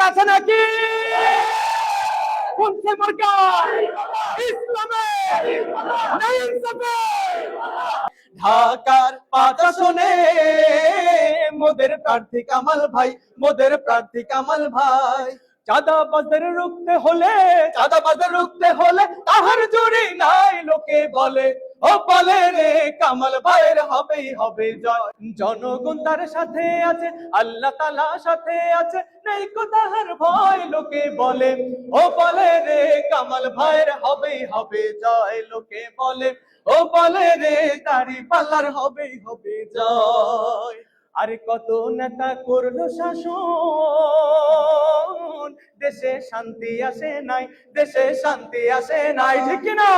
আছে নাকি? কোনছে মার্কা? ইসলামে না ইনসাফে। ঢাকার 5 আসনে মোদের প্রার্থী কামাল ভাই, মোদের প্রার্থী কামাল ভাই। চাঁদাবাজদের রুখতে হলে তাহার জুড়ি নাই লোকে বলে, ও বলে রে কামাল ভাইয়ের হবেই হবে জয়। জনগণ তার সাথে আছে, আল্লাহ তাআলা সাথে আছে, নেই কো তাহার ভয় লোকে বলে, ও বলে রে কামাল ভাইয়ের হবেই হবে জয় লোকে বলে, ও বলে রে দাড়ি পাল্লার হবেই হবে জয়। আরে কত নেতা করলো শাসন, দেশে শান্তি আসে নাই, দেশে শান্তি আসে নাই, ঠিক না?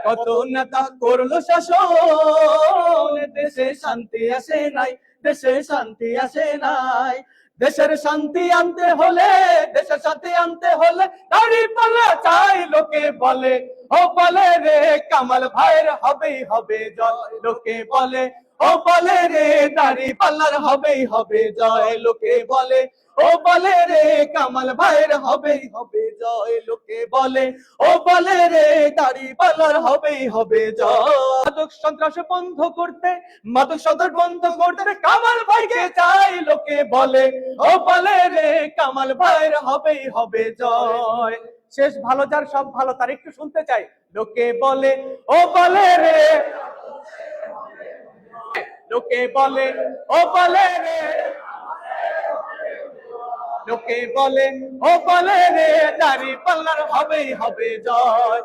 কত নেতা করলো শাসন, দেশে শান্তি আসে নাই, দেশে শান্তি আসে নাই। দেশের শান্তি আনতে হলে, দেশের শান্তি আনতে হলে দাড়ি পাল্লা চাই লোকে বলে, ও বলে রে কামাল ভাইয়ের হবেই হবে জয় লোকে বলে, ও বলে রে দাড়ি পাল্লার হবেই হবে জয় লোকে বলে, ও বলে রে কামাল ভাইয়ের হবেই হবে জয় লোকে বলে, ও বলে রে দাড়ি পাল্লার হবেই হবে জয়। মাদক সন্ত্রাস বন্ধ করতে, মাদক সন্ত্রাস বন্ধ করতে কামাল ভাইকে চাই লোকে বলে, ও বলে রে কামাল ভাইয়ের হবেই হবে জয়। শেষ ভালো যার সব ভালো তার একটু শুনতে চাই। লোকে বলে, ও বলে রে, লোকে বলে, ও বলে রে, লোকে বলে, ও বলে রে দাড়ি পাল্লার হবেই হবে জয়।